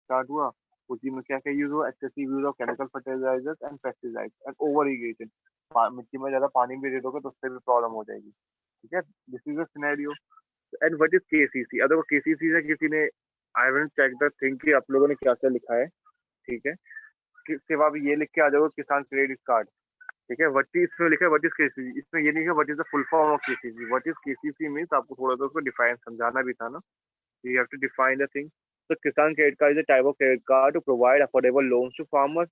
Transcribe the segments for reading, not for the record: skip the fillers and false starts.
Start हुआ, उसी में क्या क्या यूज हुआ, excessive use of chemical fertilisers and pesticides and over irrigation. मिट्टी में ज्यादा पानी भी दे दोगे तो उससे भी प्रॉब्लम हो जाएगी। ठीक है, this is the scenario. And what is KCC? अगर वो केसीसी से किसी ने, I will check the thing कि आप लोगों ने क्या क्या लिखा है। ठीक है, सिर्फ आप ये लिख के आ जाओ किसान क्रेडिट कार्ड। ठीक है, व्हाट इज इसमें लिखा है व्हाट इज केसीसी, इसमें ये नहीं है what is the full form of KCC. What is KCC means आपको थोड़ा सा उसको डिफाइन समझाना भी था ना, you have to define the thing. तो Kisan credit card is a type of credit card to provide affordable loans to farmers,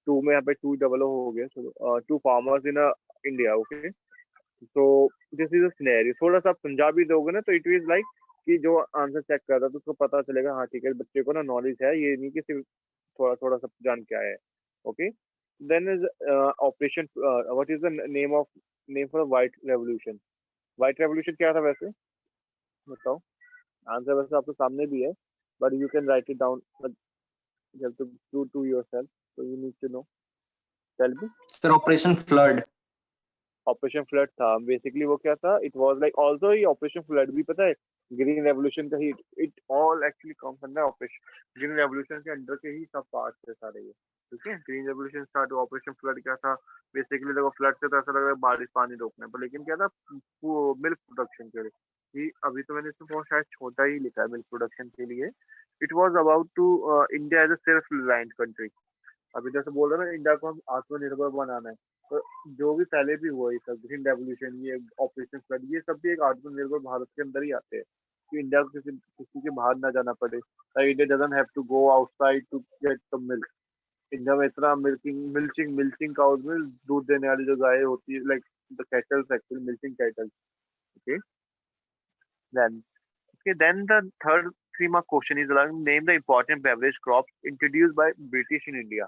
to में यहाँ पे टू डबल हो गया, चलो to farmers in India. Okay, तो दिस इज अ सिनेरियो। थोड़ा सा आप समझा भी दोगे ना तो इट इज लाइक कि जो आंसर चेक कर रहा है तो उसको पता चलेगा हाँ ठीक है बच्चे को ना नॉलेज है, ये नहीं कि सिर्फ थोड़ा थोड़ा सब जान के आया है। Okay, then is operation, what is the name for white revolution? White revolution क्या था वैसे, बताओ। आंसर वैसे आपके सामने भी है, but you can write it down, to yourself, so you need to know. Tell me. Sir operation flood. ऑपरेशन फ्लड था बेसिकली, वो क्या था, इट वाज लाइक आल्सो ये ऑपरेशन फ्लड भी पता है ग्रीन रेवोल्यूशन का ही, it all actually comes under operation green revolution के अंडर के ही सब पार्ट्स है सारे ये। ठीक है, ग्रीन रेवोल्यूशन स्टार्ट हुआ, ऑपरेशन फ्लड क्या था, बेसिकली देखो फ्लड से तो ऐसा लग रहा है बारिश पानी रोकने पर, लेकिन क्या था मिल्क प्रोडक्शन के लिए। कि अभी तो मैंने इसमें बहुत शायद छोटा ही लिखा है मिल्क प्रोडक्शन के लिए। It was about to India as a self reliant country. अभी जैसे बोल रहे हैं ना इंडिया को हम आत्मनिर्भर बनाना है, तो जो भी पहले भी हुआ ये सब ग्रीन रेवोल्यूशन, ये ऑपरेशन फ्लड, ये सब भी एक आत्मनिर्भर भारत के अंदर ही आते हैं कि इंडिया को किसी किसी के बाहर ना जाना पड़े। India doesn't have to go outside to get some milk. India में इतना मिल्चिंग काउज में दूध देने वाली जो गाय होती है, like the cattles, actually milching cattles. Okay, then then the third 3 mark question is like name the important beverage crops introduced by British in India।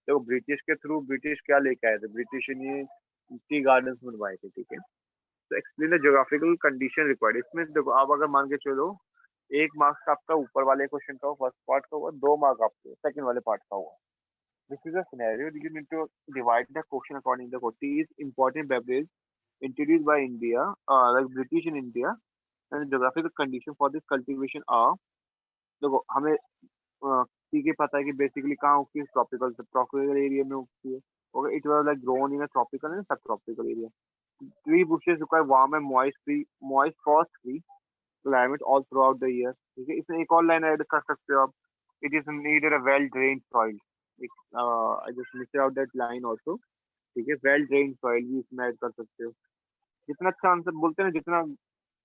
देखो ब्रिटिश के थ्रू ब्रिटिश क्या लेके आए थे, ब्रिटिश ने टी गार्डन्स बनवाए थे। ठीक है, तो explain the geographical condition required. इसमें देखो आप अगर मान के चलो 1 मार्क्स आपका ऊपर वाले क्वेश्चन का फर्स्ट पार्ट का हुआ, 2 मार्क आपके सेकंड वाले पार्ट का हुआ। This is a scenario, you need to divide the question according the tea is important beverage introduced by India, like British in India, and geographical condition for this cultivation are. देखो हमें ठीक है पता है कि basically कहाँ उगती है, ट्रॉपिकल एरिया में उगती है। Okay, it was like grown in a tropical and sub tropical area. Tree bushes require warm and moist frost free climate all throughout the year. ठीक है, इसमें एक और लाइन ऐड कर सकते हो आप, it is needed a well drained soil. I just miss out that line also. ठीक है, वेल ड्रेन्ड सॉइल भी इसमें ऐड कर सकते हो। जितना अच्छा आंसर बोलते हैं ना, जितना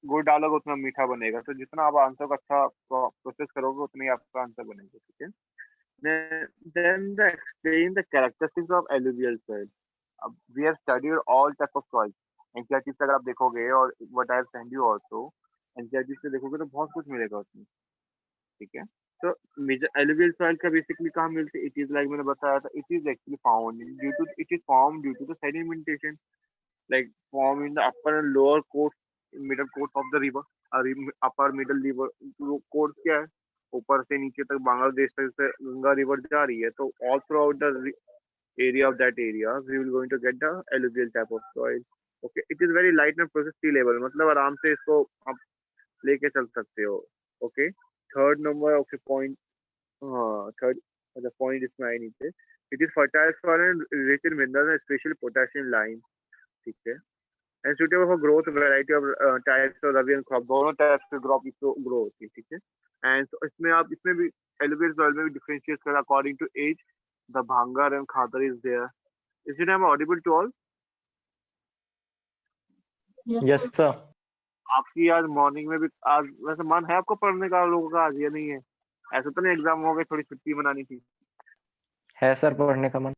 गुड़ डालोगे उतना मीठा बनेगा, तो जितना आप आंसर को अच्छा प्रोसेस करोगे उतना ही आपका आंसर बनेगा। ठीक है, then the explain the characteristics of alluvial soil। अब we have studied all type of soil। NCERT से अगर आप देखोगे और what I have sent you also, NCERT से देखोगे तो बहुत कुछ मिलेगा उसमें। ठीक है, तो alluvial soil का बेसिकली कहाँ मिलती है, इट इज लाइक मैंने बताया था, it is actually found due to, it is form due to the sedimentation, like form in the upper and lower course, middle course of the river। Upper middle river course क्या है, ऊपर से नीचे तक बांग्लादेश तक से गंगा रिवर जा रही है, तो all throughout the area of that area we will going to get the alluvial type of soil. Okay, it is very light and process sea level, मतलब आराम से इसको आप लेके चल सकते हो। Okay, third number, okay point, हाँ थर्ड मतलब पॉइंट इसमें आई नीचे, it is fertile for and rich in minerals specially potassium lime. ठीक है, and suitable for growth variety of types of rabi and crop, दोनों टाइप्स के क्रॉप इसको ग्रो होती है। ठीक है, एंड इसमें आप इसमें भी एलोवेरा सॉइल में भी डिफरेंशिएट कर according to age, the bhangar and khadar is there. Is it I am audible to all? Yes sir. आपकी आज मॉर्निंग में भी आज वैसे मन है आपको पढ़ने का लोगों का, आज ये नहीं है? ऐसा तो नहीं एग्जाम हो गए थोड़ी छुट्टी मनानी थी? है सर पढ़ने का मन।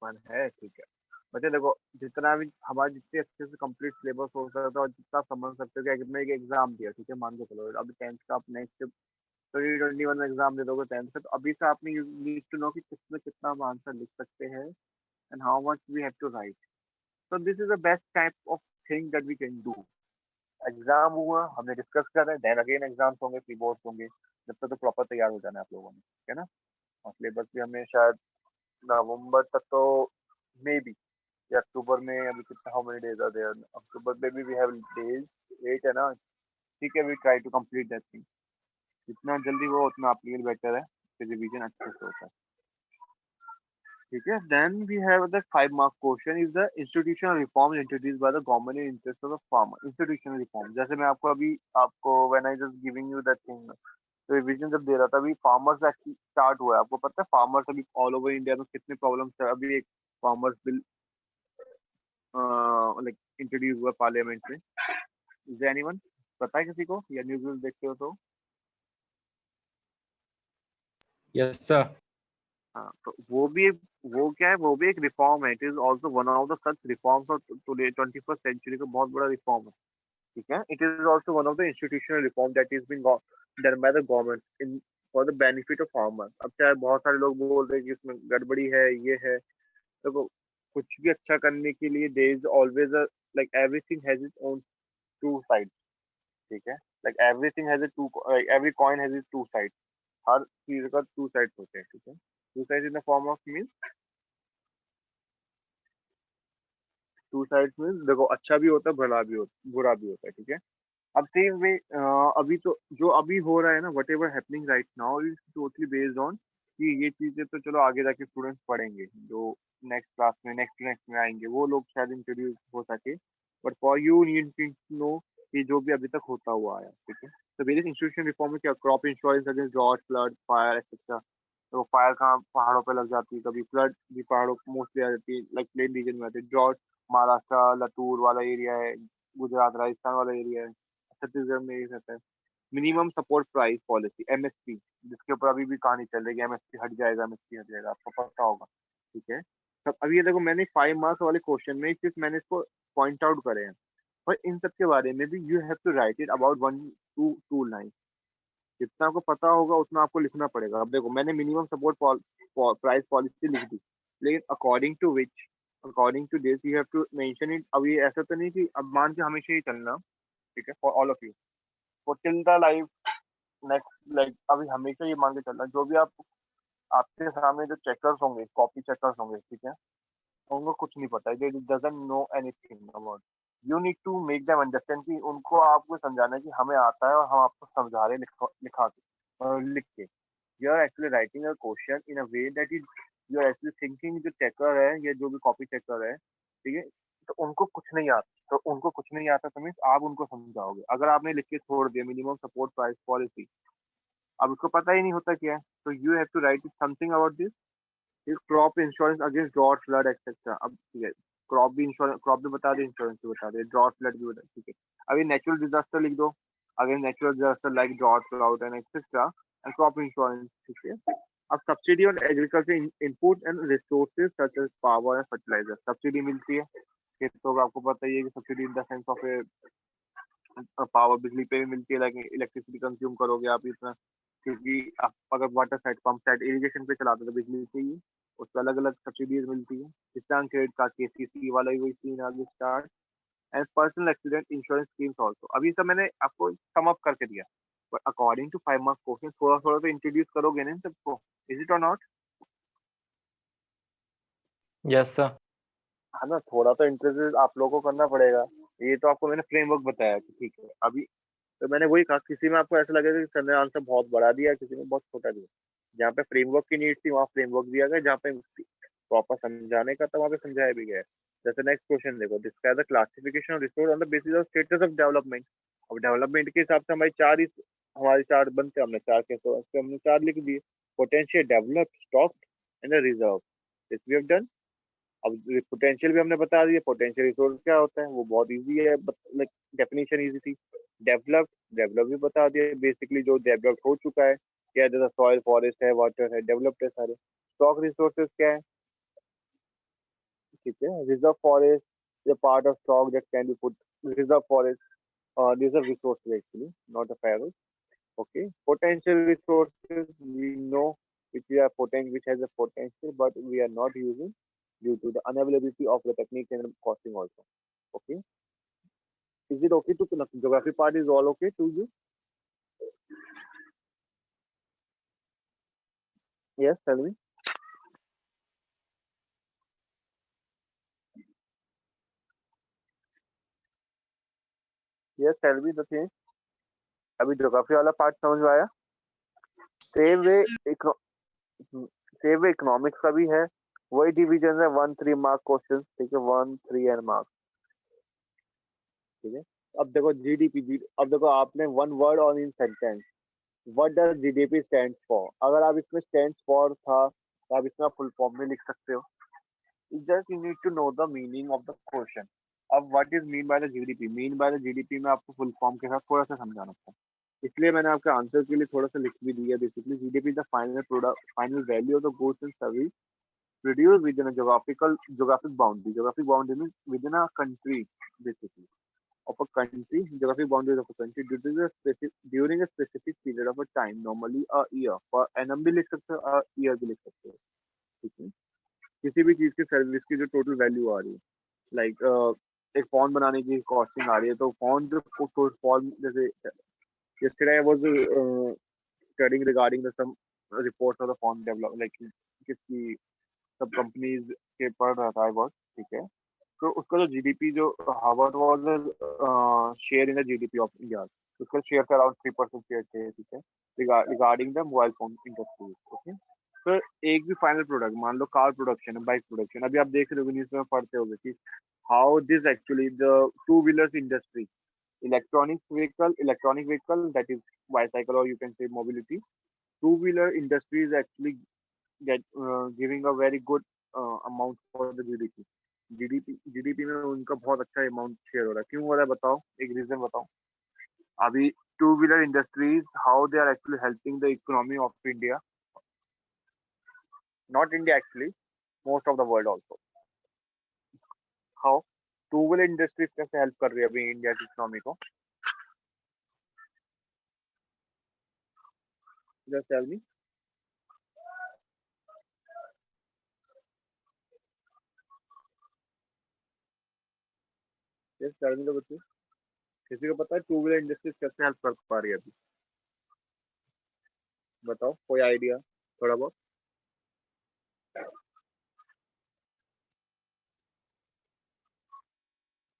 मन है, ठीक है। बच्चे देखो जितना भी हमारा जितने अच्छे से कंप्लीट सिलेबस हो सकता है और जितना आप समझ सकते हो कि मैं एक एग्जाम दिया, ठीक है मान के चलो अभी 10th का आप नेक्स्ट 2021 में एग्जाम दे दोगे 10th का, तो अभी से आपने नीड टू नो कि किसमें कितना हम आंसर लिख सकते हैं and how much we have to write. So this is the best type of thing that we can do. Exam हुआ, हमने डिस्कस कर रहे हैं, देन अगेन एग्जाम्स होंगे, प्री बोर्ड्स होंगे, जब तक तो प्रॉपर तैयार हो जाना है आप लोगों ने, ठीक है ना। और सिलेबस भी हमें शायद नवंबर तक तो मे बी, या अक्टूबर में, अभी कितना how many days are there, October में भी वी हैव डेज 8 है ना। ठीक है, we try to complete that thing, जितना जल्दी हो उतना आपके लिए बेटर है। फिर रिवीजन अच्छे से होता है। ठीक है, then we have the 5 mark question is the institutional reform introduced by the government in interest of the farmer. Institutional reform, जैसे मैं आपको अभी आपको when I just giving you that thing, तो रिवीजन जब दे रहा था, अभी फार्मर्स एक्ट स्टार्ट हुआ है। आपको पता है फार्मर्स अभी ऑल ओवर इंडिया में कितने प्रॉब्लम्स है। अभी एक फार्मर्स बिल लाइक इंट्रोड्यूस हुआ पार्लियामेंट में। इज एनीवन पता है किसी को, या न्यूज़ देखते हो तो? Yes sir. हाँ, तो वो क्या है, वो भी एक रिफॉर्म है। It is also one of the such reforms of today 21st century का बहुत बड़ा रिफॉर्म है। ठीक है, it is also one of the institutional reform that is been done by the government in for the benefit of farmer. अब चाहे बहुत सारे लोग बोल रहे हैं कि इसमें गड़बड़ी है, ये है, देखो कुछ भी अच्छा करने के लिए there is always a like everything has its own two side. ठीक है, like everything has a two, every coin has its two side. हर चीज का टू साइड होते हैं। ठीक है, two side in the form of mean, two sides mean देखो अच्छा भी होता है, बुरा भी होता है। ठीक है, अब सेम वे अभी तो जो अभी हो रहा है ना, what ever happening right now is totally based on कि ये चीजें तो चलो आगे जाके स्टूडेंट्स पढ़ेंगे, जो नेक्स्ट क्लास में नेक्स्ट में आएंगे वो लोग शायद इंट्रोड्यूस हो सके। But for you need to know कि जो भी अभी तक होता हुआ आया। ठीक है, तो वेरियस इंस्टीट्यूशन रिफॉर्म में क्या, crop insurance against drought, flood, fire etcetera. तो फायर कहाँ पहाड़ों पे लग जाती है, कभी फ्लड भी पहाड़ों मोस्टली आ जाती है, लाइक प्लेन रीजन में आती है। ड्रॉट महाराष्ट्र लतूर वाला एरिया है, गुजरात राजस्थान वाला एरिया है, छत्तीसगढ़ में ये रहता है। Minimum support price policy MSP, जिसके ऊपर अभी भी कहानी चल रही है, एमएसपी हट जाएगा, एमएसपी हट जाएगा, आपको पता होगा। ठीक है, तब अभी ये देखो मैंने 5 मार्क्स वाले क्वेश्चन में सिर्फ मैंने इसको पॉइंट आउट करे हैं, पर इन सब के बारे में भी you have to write it about 1 to 2 line. जितना आपको पता होगा उतना आपको लिखना पड़ेगा। अब देखो मैंने मिनिमम सपोर्ट प्राइस पॉलिसी लिख दी, लेकिन according to this you have to mention it. अब ये ऐसा तो नहीं कि अब मान के हमेशा ही चलना। ठीक है, for all of you, for till the life next, like अभी हमेशा ये मान के चलना, जो भी आप आपके सामने जो चेकर्स होंगे, कॉपी चेकर्स होंगे, ठीक है, उनको कुछ नहीं पता है, they doesn't know anything about. You need to make them understand कि उनको आपको समझाना है कि हमें आता है और हम आपको समझा रहे हैं लिखा के और लिख के। You are actually writing a question in a way that is, you are actually thinking जो चेकर है या जो भी कॉपी चेकर है, ठीक है, तो उनको कुछ नहीं आता, तो मीन्स आप उनको समझाओगे। अगर आपने लिख के छोड़ दिया मिनिमम सपोर्ट प्राइस पॉलिसी, अब उसको पता ही नहीं होता क्या है, तो you have to write something about this. Crop insurance against drought flood etcetera. अब ठीक है, क्रॉप भी बता दे, इंश्योरेंस भी बता दे, ड्रॉट फ्लड भी बता, ठीक है। अभी नेचुरल डिजास्टर लिख दो, against natural disaster like drought, flood and etcetera and crop insurance. ठीक है, अब subsidy on agriculture input and resources such as power and fertilizer. Subsidy मिलती है खेतों को, आपको पता ही है कि subsidy in the sense of power, बिजली पे भी मिलती है, लाइक इलेक्ट्रिसिटी कंज्यूम करोगे आप इतना, क्योंकि आप अगर water side pump side irrigation पे चलाते तो बिजली चाहिए, उसको अलग अलग सब्सिडीज मिलती है। किसान क्रेडिट कार्ड, केसीसी वाला ही वही सीन आगे start, and personal accident insurance schemes also. अभी सब मैंने आपको सम अप करके दिया, but according to 5 marks question थोड़ा थोड़ा तो इंट्रोड्यूस करोगे ना इन सबको, इज इट और नॉट? Yes sir. है ना, थोड़ा तो इंट्रोड्यूस आप लोगों को करना पड़ेगा। ये तो आपको मैंने फ्रेमवर्क बताया कि ठीक है। अभी तो मैंने वही कहा, किसी में आपको ऐसा लगेगा कि सर ने आंसर बहुत बड़ा दिया, किसी में बहुत छोटा दिया। जहाँ पे फ्रेमवर्क की नीड थी वहाँ फ्रेमवर्क दिया गया, जहाँ पे प्रॉपर समझाने का था वहाँ पे समझाया भी गया है। जैसे नेक्स्ट क्वेश्चन देखो, describe the classification of resource on the basis of status of development. अब डेवलपमेंट के हिसाब से हमारे चार बनते हैं, हमने चार के, तो हमने चार लिख दिए। Potential, developed, stocked and reserve, this we have done. अब पोटेंशियल भी हमने बता दिया, पोटेंशियल रिसोर्स क्या होता है, वो बहुत इजी है, लाइक डेफिनेशन इजी थी। डेवलप भी बता दिया, बेसिकली जो डेवलप हो चुका है क्या, जैसा सॉइल, फॉरेस्ट है, वाटर है, डेवलप्ड है सारे। स्टॉक रिसोर्सेज क्या है, ठीक है, reserve forest, part of stock that can be put, reserve forest, reserve resources actually, not a parallel. Okay, potential resources we know which has a potential, but we are not using due to the unavailability of the techniques and costing also. Okay, is it okay to geography part is all okay to you? Yes, tell me. Yes, tell me the thing. अभी geography वाला part समझ में आया? Same way same economics का भी है, वही division है 1-3 मार्क क्वेश्चन, ठीक है, 1-3 एंड मार्क, ठीक है। अब देखो जीडीपी, अब देखो आपने one word on in sentence, what does GDP stands for, अगर आप इसमें स्टैंड्स फॉर था तो आप इसमें फुल फॉर्म में लिख सकते हो। Just you need to know the meaning of the question. अब what is mean by the GDP, mean by the GDP में आपको फुल फॉर्म के साथ थोड़ा सा समझाना था, इसलिए मैंने आपके आंसर के लिए थोड़ा सा लिख भी दिया। Basically GDP the final product, final value of the goods and service produced within a geographic boundary. Geographic boundary means within a country, basically, of a country. Geographic boundaries of a country during a specific period of a time, normally a year. For annum भी लिख सकते हो, a year भी लिख सकते हो, ठीक है। किसी भी चीज की सर्विस की जो टोटल वैल्यू आ रही है, लाइक एक फोन बनाने की कॉस्टिंग आ रही है, तो फोन जो फोन जैसे yesterday I was studying regarding the some reports of the phone develop, like किसकी सब कंपनीज के पढ़ रहा था आई वाज, ठीक है। तो उसका जो जीडीपी जो Harvard was share in the GDP of India, उसका शेयर का अराउंड 3% शेयर थे, ठीक है, regarding the mobile phone industry, okay. तो एक भी फाइनल प्रोडक्ट, मान लो कार प्रोडक्शन है, बाइक प्रोडक्शन, अभी आप देख रहे हो न्यूज में पढ़ते होगे कि how this actually the two wheelers industry, electronic vehicle that is bicycle और you can say mobility, two wheeler industry is actually giving a very good amount for the GDP। GDP में उनका बहुत अच्छा amount share हो रहा है, क्यों हो रहा है बताओ, एक रीजन बताओ। अभी two wheeler industries how they are actually helping the economy of India, not India actually, most of the world also. How two wheeler industries कैसे हेल्प कर रही है अभी इंडिया की इकोनॉमी को, just tell me. Just tell me the बच्चे, किसी को पता है टू व्हीलर इंडस्ट्रीज कैसे हेल्प कर पा रही है अभी, बताओ कोई आइडिया थोड़ा बहुत।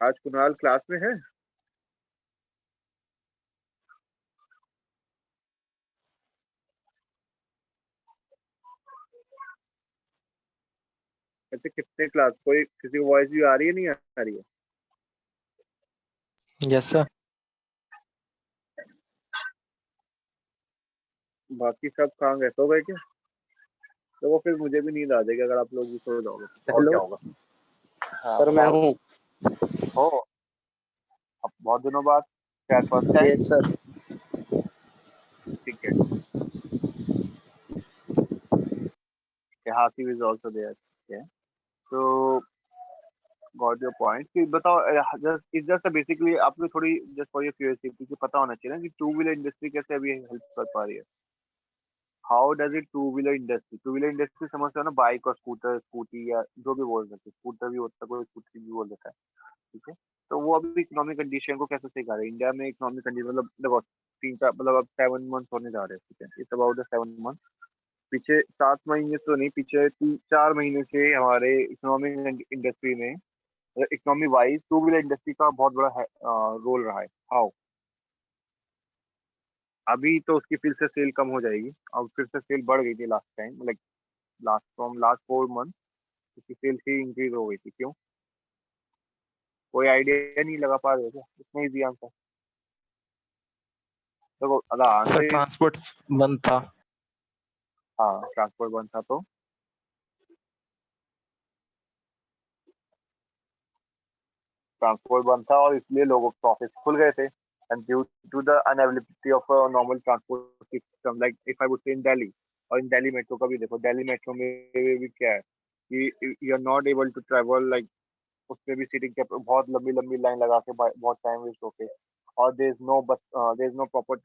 आज कुणाल क्लास में है? ऐसे कितने क्लास, कोई किसी को वॉइस भी आ रही है, नहीं आ रही है? Yes, sir. बाकी सब कहाँ गए, सो गए क्या? तो वो फिर मुझे भी नींद आ जाएगी अगर आप लोग भी सो जाओगे, और हेलो क्या होगा। हाँ सर, मैं बताओ। हूँ। हो, अब बहुत दिनों बाद, शायद फर्स्ट टाइम, यस सर। ठीक है। हासिब इज आल्सो देयर, ठीक है। तो गॉट योर पॉइंट कि बताओ, जस्ट इज जस्ट बेसिकली आपको थोड़ी जस्ट फॉर योर क्यूरियोसिटी कि पता होना चाहिए ना कि टू व्हीलर इंडस्ट्री कैसे अभी हेल्प कर पा रही है। How does it to wheeler industry समझते हो ना, बाइक और स्कूटर, स्कूटी या जो भी बोल सकते, स्कूटर भी होता है, कोई स्कूटी भी बोल देता है, ठीक है। तो वो अभी इकोनॉमिक कंडीशन को कैसे सिखा रहे हैं इंडिया में, इकोनॉमिक कंडीशन मतलब देखो 3-4 मतलब अब 7 मंथ होने जा रहे हैं, ठीक है, इट्स अबाउट द 7 मंथ। पीछे 7 महीने तो नहीं, पीछे 4 महीने से हमारे इकोनॉमिक इंडस्ट्री में, economy wise to wheeler industry का बहुत बड़ा रोल रहा है। हाउ, अभी तो उसकी फिर से सेल कम हो जाएगी, अब फिर से सेल बढ़ गई थी last time, like last 4 month उसकी सेल ही इंक्रीज हो गई थी, क्यों? कोई आइडिया नहीं लगा पा रहे हो क्या? इतना इजी आंसर देखो, अगर सर आंसर, ट्रांसपोर्ट बंद था। हाँ ट्रांसपोर्ट बंद था तो ट्रांसपोर्ट बंद था और इसलिए लोगों के ऑफिस खुल गए थे, and due to the unavailability of normal transport system, like if I would say in Delhi, और इन दिल्ली मेट्रो का भी देखो, दिल्ली मेट्रो में भी क्या है कि you are not able to travel, like उसमें भी सीटिंग के बहुत लंबी लंबी लाइन लगा के बहुत टाइम वेस्ट होके, और there is no proper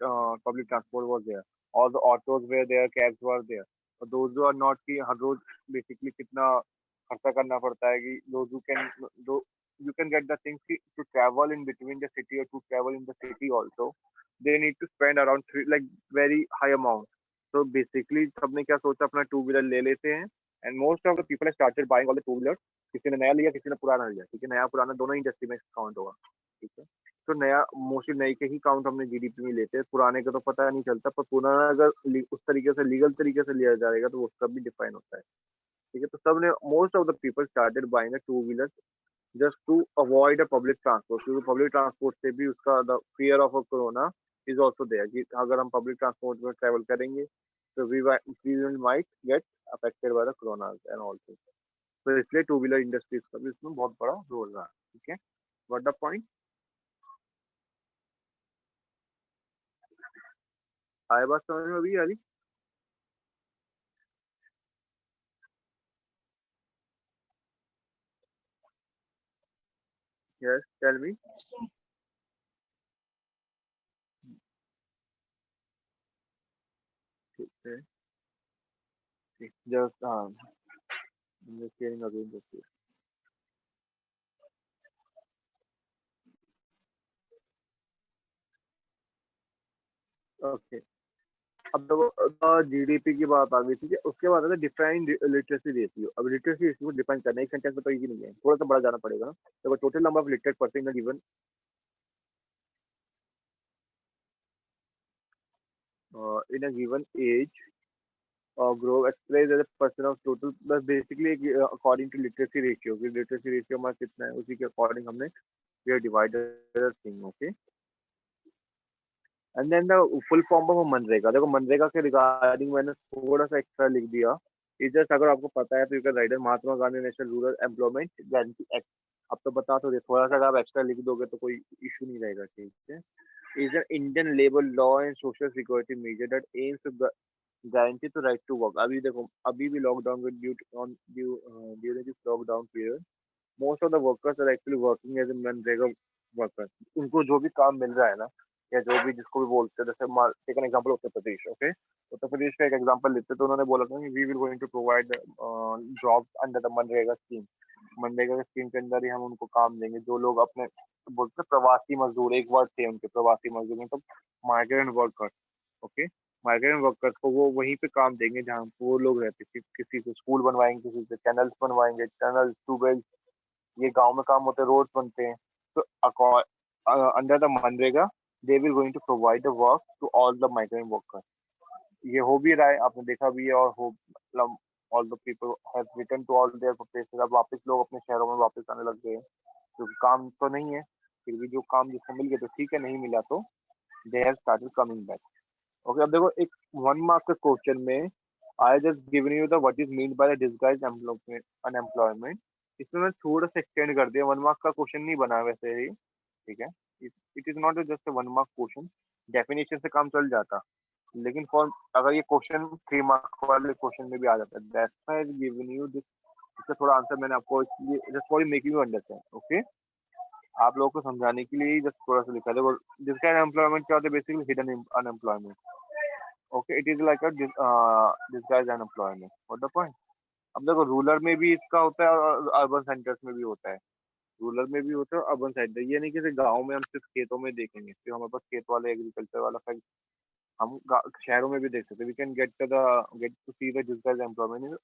public transport was there, और the autos were there, cabs were there, और दोज आर नॉट की हर रोज बेसिकली कितना खर्चा करना पड़ता है कि दोज हु कैन दो you can get the things to travel in between the city or to travel in the city also, they need to spend around like very high amount। so basically सबने क्या सोचा, अपना two wheeler ले लेते हैं, and most of the people started buying all the two wheeler, किसी ने नया लिया, किसी ने पुराना लिया, ठीक है, नया पुराना दोनों इंडस्ट्री में काउंट होगा, ठीक है। तो नया मोस्टली नई के ही काउंट हमने जीडीपी में लेते हैं, पुराने का तो पता नहीं चलता, पर पुराना अगर उस तरीके से लीगल तरीके से लिया जाएगा तो उसका भी डिफाइन होता है। ठीक है, तो सबने most of the people started buying a two wheeler just to avoid a public transport, क्योंकि पब्लिक ट्रांसपोर्ट से भी उसका the fear of a corona is also there कि अगर हम पब्लिक ट्रांसपोर्ट में ट्रेवल करेंगे तो we might get affected by the corona and also. तो इसलिए टू व्हीलर इंडस्ट्रीज का भी इसमें बहुत बड़ा रोल रहा है। ठीक है, व्हाट द पॉइंट, आए बात समझ में अभी यारी? Yes, tell me. ठीक है, जस्ट हाँ, sharing again this. ओके, अब तो जीडीपी की बात आ गई, ठीक है, उसके बाद है डिफाइन लिटरेसी रेशियो। अब लिटरेसी रेशियो को डिफाइन करना एक सेंटेंस में तो इजी नहीं है, थोड़ा सा बड़ा जाना पड़ेगा ना। तो total number of literate person in given in a given age or grow expressed as a person of total plus basically according to literacy ratio, कि literacy ratio हमारा कितना है उसी के अकॉर्डिंग हमने ये divided thing. Okay, and then the full form of मनरेगा। देखो मनरेगा के रिगार्डिंग मैंने थोड़ा सा एक्स्ट्रा लिख दिया, इस जस्ट अगर आपको पता है तो you can right Mahatma Gandhi national rural employment guarantee act. अब तो बता तो दे, थोड़ा सा अगर आप एक्स्ट्रा लिख दोगे तो कोई इशू नहीं रहेगा। ठीक है, is an Indian labor law and social security measure that aims to guarantee the right to work। अभी देखो, अभी भी लॉकडाउन में during this lockdown period most of the workers are actually working as a मनरेगा workers. उनको जो भी काम मिल रहा है ना, या जो भी जिसको भी बोलते हैं, जैसे take an example Uttar Pradesh. Okay, Uttar Pradesh का एक एग्जांपल लेते हैं, तो उन्होंने बोला था कि we will going to provide job under the मनरेगा स्कीम। मनरेगा के स्कीम के अंदर ही हम उनको काम देंगे, जो लोग अपने बोलते हैं प्रवासी मजदूर, एक वर्ड थे उनके प्रवासी मजदूर, मतलब migrant workers. Okay, migrant workers को वो वहीं पे काम देंगे जहाँ वो लोग रहते हैं। किसी से स्कूल बनवाएंगे, किसी से कैनल्स बनवाएंगे, टनल्स, ट्यूबवेल, ये गांव में काम होते हैं, रोड बनते हैं। तो अंडर द मनरेगा they will going to provide the work to all the migrant workers. ये हो भी रहा है, आपने देखा भी है, और हो मतलब all the people have return to all their places. अब वापस लोग अपने शहरों में वापस आने लग गए हैं, क्योंकि काम तो नहीं है, फिर भी जो काम जिसको मिल गया तो ठीक है, नहीं मिला तो they have started coming back. Okay, अब देखो एक 1 मार्क के क्वेश्चन में I just given you the what is mean by the disguised unemployment. इसमें मैं थोड़ा सा एक्सटेंड कर दिया, 1 मार्क का क्वेश्चन नहीं बना वैसे ही। ठीक है, it is not just a 1 mark question, definition से काम चल जाता, लेकिन फॉर अगर ये क्वेश्चन 3 मार्क वाले क्वेश्चन में भी आ जाता है, that's why I given you this. इसका थोड़ा आंसर मैंने आपको इसलिए just for making you understand. Okay, आप लोगों को समझाने के लिए जस्ट थोड़ा सा लिखा है। देखो जिसका अनएम्प्लॉयमेंट क्या होता है, basically hidden unemployment. Okay, it is like a disguised unemployment, what the point. अब देखो रूरल में भी इसका होता है और अर्बन सेंटर्स में भी होता है। रूरल में भी होता है, अर्बन सेंटर, ये नहीं कि सिर्फ गाँव में हम सिर्फ खेतों में देखेंगे, फिर हमारे पास खेत वाले एग्रीकल्चर वाला फैक्ट हम शहरों में भी देख सकते हैं। We can get to see the digital employment in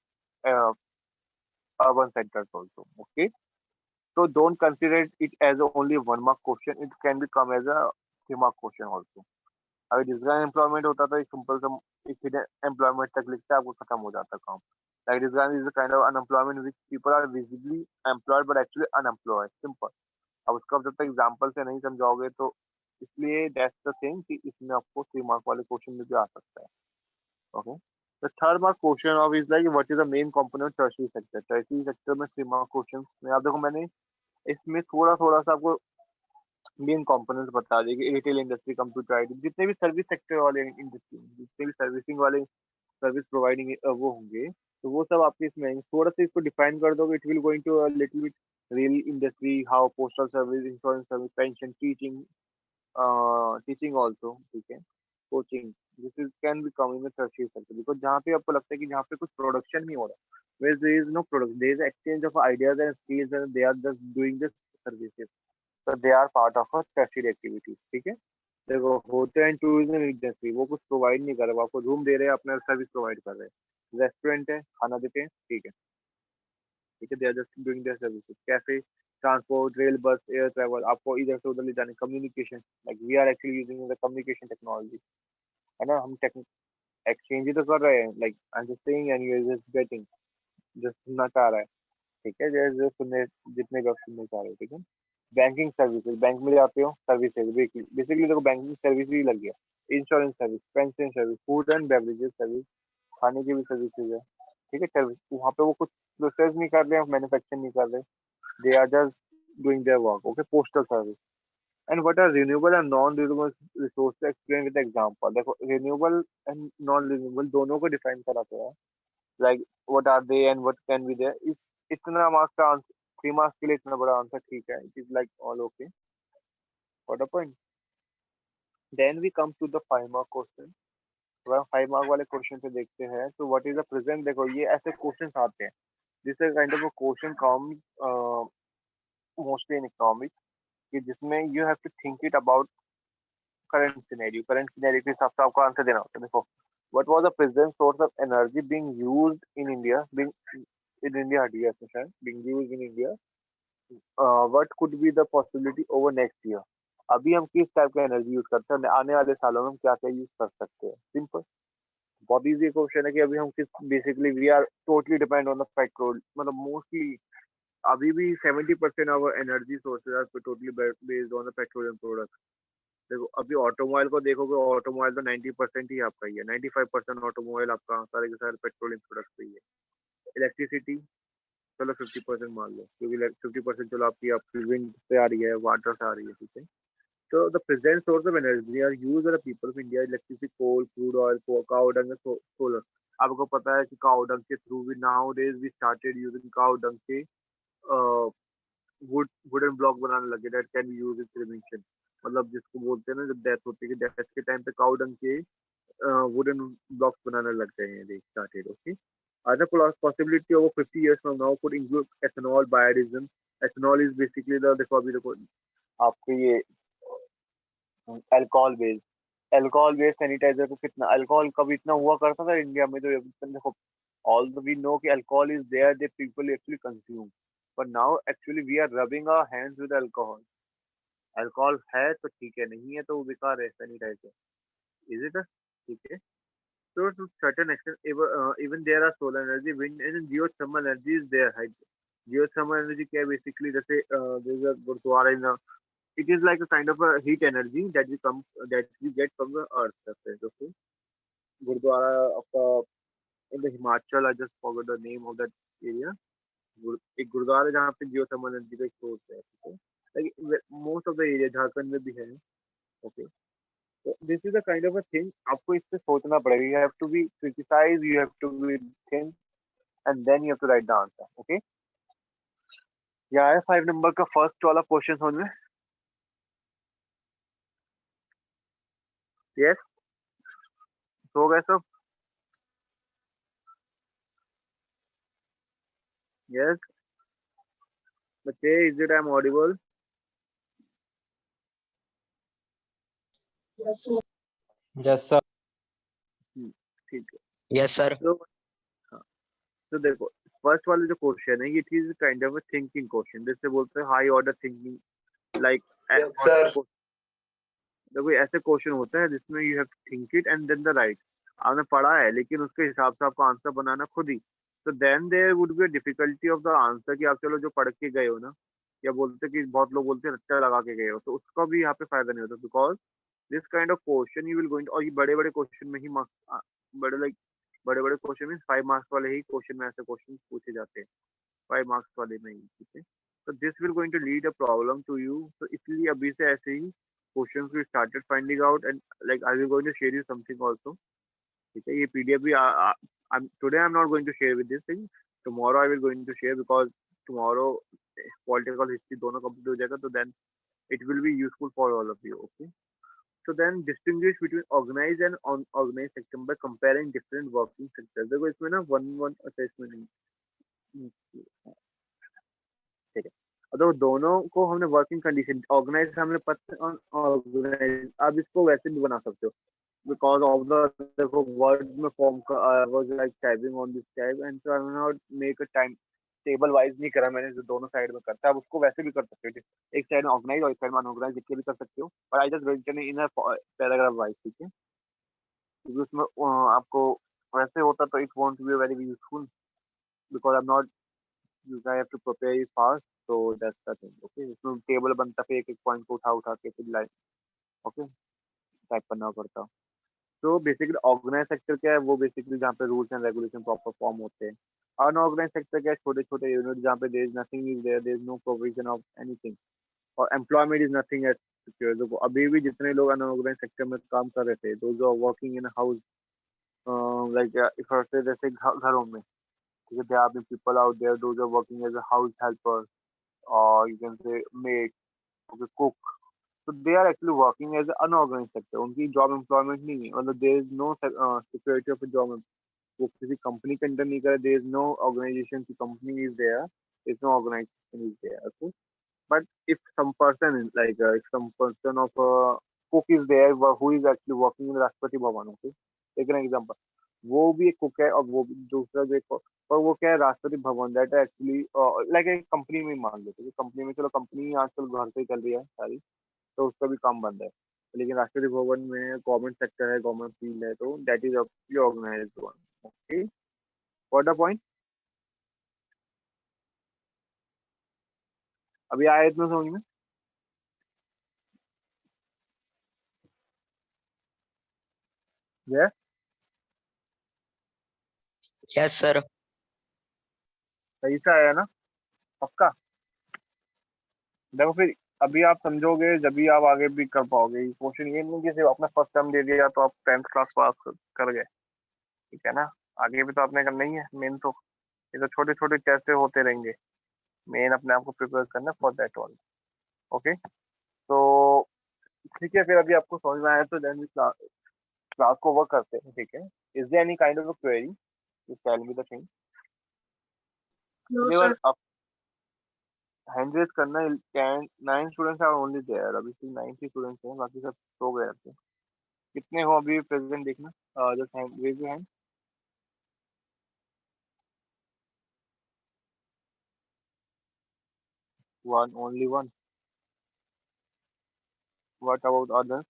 urban centers also। Okay, so don't consider it as only 1 mark question, it can become as a 3 mark question also। अगर digital employment होता तो एक simple सा एक employment तक लिखते आपको खत्म हो जाता काम। Like digital is kind of unemployment which people are visibly employed but actually unemployed, simple. अब उसका जब तक एग्जाम्पल से नहीं समझाओगे तो इसलिए दैट्स द थिंग कि इसमें आपको 3 मार्क वाले क्वेश्चन में भी आ सकता है। Okay, the third mark question of is like what is the main component of tertiary sector। tertiary sector में 3 मार्क क्वेश्चन में आप देखो, मैंने इसमें थोड़ा थोड़ा सा आपको मेन कंपोनेंट्स बता दिए कि रिटेल इंडस्ट्री, कंप्यूटर आईटी, जितने भी सर्विस सेक्टर वाले इंडस्ट्री, जितने भी सर्विसिंग वाले सर्विस प्रोवाइडिंग वो होंगे, तो वो सब आपके इसमें आएंगे। थोड़ा सा इसको डिफाइन कर दोगे, it will going to little bit rail industry, how postal service, insurance service, pension, teaching, teaching also. ठीक है, coaching, this is can be come in the tertiary sector, because जहाँ पे आपको लगता है कि जहाँ पे कुछ प्रोडक्शन नहीं हो रहा, where there is no product, there is exchange of ideas and skills and they are just doing this services, so they are part of a tertiary activity। ठीक है, देखो होटल एंड टूरिज्म इंडस्ट्री, वो कुछ provide नहीं कर रहे, वो आपको रूम दे रहे हैं, अपना सर्विस प्रोवाइड कर रहे हैं। रेस्टोरेंट है, खाना देते हैं, ठीक है, ठीक है, they are just doing their services. Cafe, transport, rail, bus, air travel, आपको इधर से उधर ले जाने, communication, like we are actually using the communication technology, है ना, हम एक्सचेंज ही तो कर रहे हैं, like I am just saying and you are just getting, just सुनना चाह रहा है, ठीक है, जैसे सुनने जितने भी आप सुनने चाह रहे हो, ठीक है। बैंकिंग सर्विसेज, बैंक में जाते हो, सर्विसेज बेसिकली देखो बैंकिंग सर्विस ही लग गया, insurance service, pension service, food and beverages service, खाने की भी सर्विसेज है, ठीक है। सर्विस वहाँ पे वो कुछ प्रोसेस नहीं कर रहे हैं, मैन्युफैक्चर नहीं कर रहे, they are just doing their work, okay. Postal service and what are renewable and non renewable resource, explain with example. देखो रिन्यूएबल एंड नॉन रिन्यूएबल दोनों को डिफाइन करा गया है, like what are they and what can be there. इस इतना marks का answer, 3 marks के लिए इतना बड़ा आंसर, ठीक है, it is like all okay, what a point. Then we come to the 5 mark question. अगर 5 मार्क वाले क्वेश्चन पे देखते हैं तो व्हाट इज द प्रेजेंट, देखो ये ऐसे क्वेश्चन आते हैं, this is kind of a question come mostly in economics, कि जिसमें you have to think it about current scenario के हिसाब से आपको आंसर देना होता है। देखो what was the present source of energy being used in India, being in India, हटी है इसमें शायद, being used in India, what could be the possibility over next year. अभी हम किस टाइप का एनर्जी यूज करते हैं, आने वाले सालों में हम क्या क्या यूज कर सकते हैं, सिंपल, बहुत इजी क्वेश्चन है कि अभी हम किस, basically we are totally depend on the petrol, मतलब मोस्टली अभी भी 70% of energy sources are totally based on the petroleum product. देखो अभी ऑटोमोबाइल को देखोगे, ऑटोमोबाइल तो 90% ही आपका ही है, 95% ऑटोमोबाइल आपका सारे के सारे पेट्रोलियम प्रोडक्ट पे ही है। इलेक्ट्रिसिटी चलो 50% मान लो, क्योंकि 50% चलो आपकी विंड से आ रही है, वाटर से आ रही है, ठीक है। So the present source of energy are used by the people of India, electricity, coal, crude oil, cow dung, and solar. आपको पता है कि cow dung के through भी nowadays we started using cow dung के wooden block बनाने लगे, that can be used in cremation, मतलब जिसको बोलते हैं ना जब डेथ होती है, डेथ के टाइम पे cow dung के wooden blocks बनाने लग गए हैं, they started, okay. Other possibility over 50 years from now could include ethanol, biodiesel. Ethanol is basically the, देखो अभी देखो आपके ये अल्कोहल बेस्ड सैनिटाइजर को, कितना अल्कोहल कभी इतना हुआ करता था इंडिया में, तो देखो ऑल वी नो कि alcohol is there, they people actually consume, but now actually we are rubbing our hands with alcohol. Alcohol है तो ठीक है, नहीं है तो वो बेकार है सैनिटाइजर, इज इट, ठीक है। So to certain extent, even there are solar energy, wind and geothermal energy is there. Geothermal energy क्या है basically, जैसे there is a gurdwara in a, it is like a kind of a heat energy that we get from the earth surface, okay. Gurdwara of in the Himachal, I just forgot the name of that area, एक गुरुद्वारा है जहाँ पे geothermal energy का source है, ठीक है, like most of the area Jharkhand में भी है, ओके। तो this is a kind of a thing, आपको इस पे सोचना पड़ेगा, you have to be criticize, you have to be think and then you have to write the answer, okay. या है 5 नंबर का फर्स्ट वाला क्वेश्चन समझ में, यस, हो गए सब, यस बच्चे, is it I am Audible, Yes, sir. ठीक है। Yes, sir. तो हाँ, तो देखो फर्स्ट वाले जो क्वेश्चन है, ये चीज काइंड ऑफ थिंकिंग क्वेश्चन, जिससे बोलते हैं हाई ऑर्डर थिंकिंग, लाइक देखो ऐसे क्वेश्चन होते हैं जिसमें you have to think it and then the write, आपने पढ़ा है लेकिन उसके हिसाब से आपको आंसर बनाना खुद ही, तो then there would be difficulty of the answer, कि आप चलो जो पढ़ के गए हो ना, या बोलते कि बहुत लोग बोलते हैं रट्टा लगा के गए हो, तो उसका भी यहाँ पे फायदा नहीं होता, because this kind of question you will going, और ये बड़े बड़े क्वेश्चन में ही मार्क्स, बड़े लाइक बड़े बड़े क्वेश्चन में 5 मार्क्स वाले ही क्वेश्चन में ऐसे क्वेश्चन पूछे जाते हैं, 5 मार्क्स वाले में ही, ठीक है। तो this will going to lead a problem to you, तो इसलिए अभी से ऐसे ही questions we started finding out, and like I will going to share you something also, ठीक है। ये पीडीएफ भी I'm today I'm not going to share with this thing, tomorrow I will going to share, because tomorrow political history दोनों complete हो जाएगा, तो then it will be useful for all of you, okay. So then distinguish between organized and unorganized sector by comparing different working sectors। देखो इसमें ना one assessment नहीं, ठीक है। तो दोनों को हमने वर्किंग कंडीशन, ऑर्गेनाइज हमने पता, ऑर्गेनाइज अब इसको वैसे भी बना सकते हो, बिकॉज ऑफ द, देखो वर्ड में फॉर्म का was like typing on this type, and so I will not make a time table wise नहीं करा मैंने, जो दोनों साइड में करता है, आप उसको वैसे भी कर सकते हो, एक साइड में ऑर्गेनाइज और एक साइड में अनऑर्गेनाइज लिख के भी कर सकते हो, और I just written in a paragraph wise, ठीक है, क्योंकि उसमें आपको वैसे होता तो it won't be very useful, because I am not, you have to prepare it fast, so that's the thing, okay, इसमें टेबल बनता है, एक एक पॉइंट को उठा उठा के फिर लाइन, ओके, टाइप करना पड़ता। तो बेसिकली ऑर्गेनाइज सेक्टर क्या है, वो बेसिकली जहाँ पे rules and regulation proper form होते हैं। अनऑर्गेनाइज सेक्टर क्या है, छोटे छोटे यूनिट जहाँ पे there is nothing is there, there is no provision of anything, और employment is nothing at secure. देखो अभी भी जितने लोग अनऑर्गेनाइज सेक्टर में काम कर रहे थे, those are working in house, like if I say जैसे घरों में, ठीक है, there are people out there those are working as a house helper, और you can say maid, okay, cook, so they are actually working as an unorganized sector, उनकी job employment नहीं है, मतलब there is no security of a job, वो किसी company के अंदर नहीं करे, there is no organization की company is there, there is no organization is there, okay, but if some person is like if some person of cook is there who is actually working in Rashtrapati Bhavan, okay, take an example, वो भी एक cook है, और वो भी दूसरा जो एक, और वो क्या है, Rashtrapati Bhavan, that actually like एक कंपनी में ही मान लेते हैं, कंपनी में, चलो कंपनी आजकल घर से ही चल रही है सारी, तो उसका भी काम बंद है, लेकिन राष्ट्रपति भवन में गवर्नमेंट सेक्टर है, गवर्नमेंट फील्ड है, तो that is organized one, okay, what the point, अभी आया इतना समझ में? Yes, yes sir. सही से आया ना, पक्का? देखो फिर अभी आप समझोगे जब भी आप आगे भी कर पाओगे, क्वेश्चन ये नहीं कि सिर्फ आपने फर्स्ट टर्म दे दिया तो आप 10th क्लास पास कर गए, ठीक है ना, आगे भी तो आपने करना ही है, मेन तो ये तो छोटे छोटे टेस्ट होते रहेंगे, मेन अपने आप को प्रिपेयर करना फॉर दैट वन, ओके, तो ठीक है, फिर अभी आपको समझ में आया तो देन क्लास को वर्क करते हैं, ठीक है, is there any kind of query, just tell me the thing, No, they sir. were up, hand raise करना, 9 स्टूडेंट्स आर ओनली देयर, अभी सिर्फ 9 ही स्टूडेंट्स हैं, बाकी सब सो गए थे, कितने हो अभी प्रेजेंट देखना, just hand raise your hand, 1, only 1, what about others?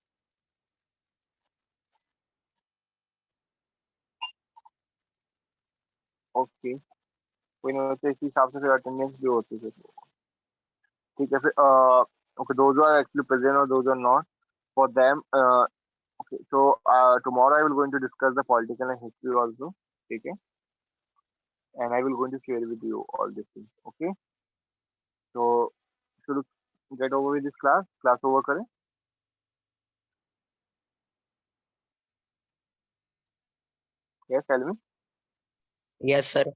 Okay, कोई नहीं, तो इसी हिसाब से फिर अटेंडेंस भी होती है, ठीक है, फिर okay, those are actually present और those are not, for them, okay, so tomorrow I will going to discuss the political and history also, ठीक है, and I will going to share with you all these things, okay, so should we get over with this class over करें? Yes, tell me. Yes sir.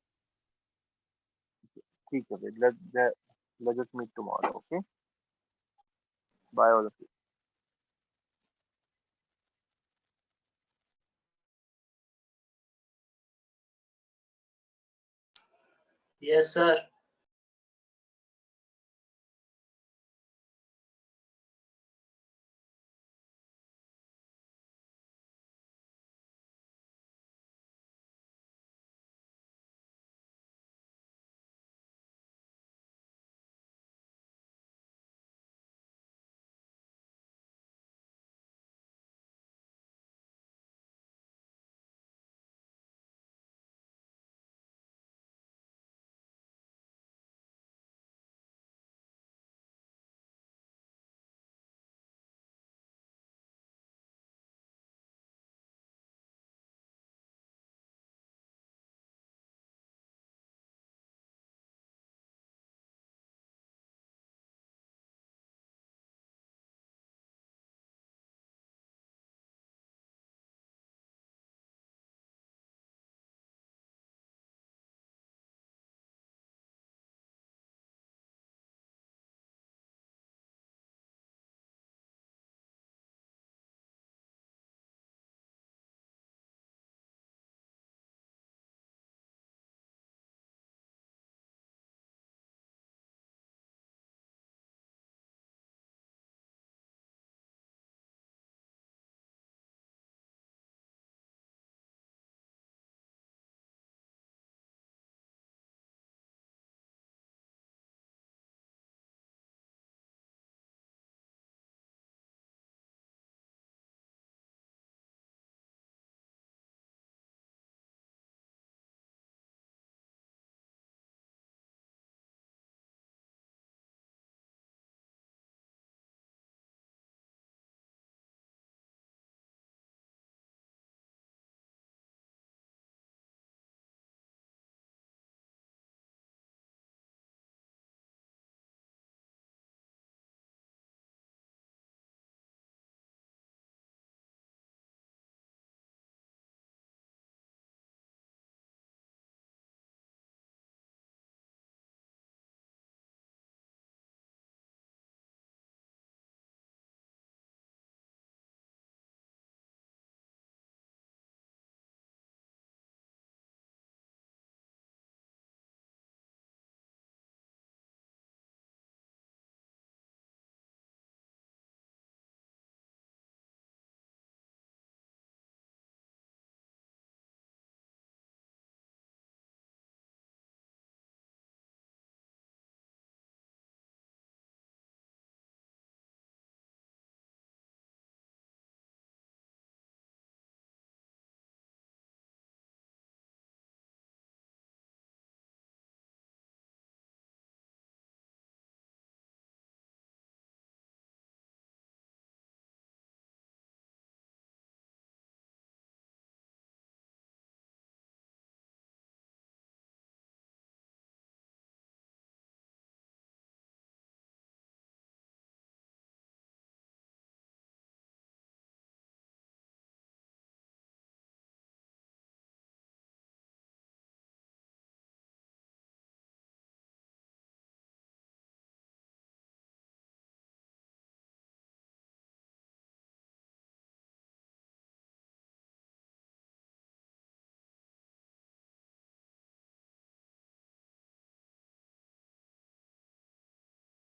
ठीक है, फिर let's just meet tomorrow, okay, bye all of you. Yes, sir.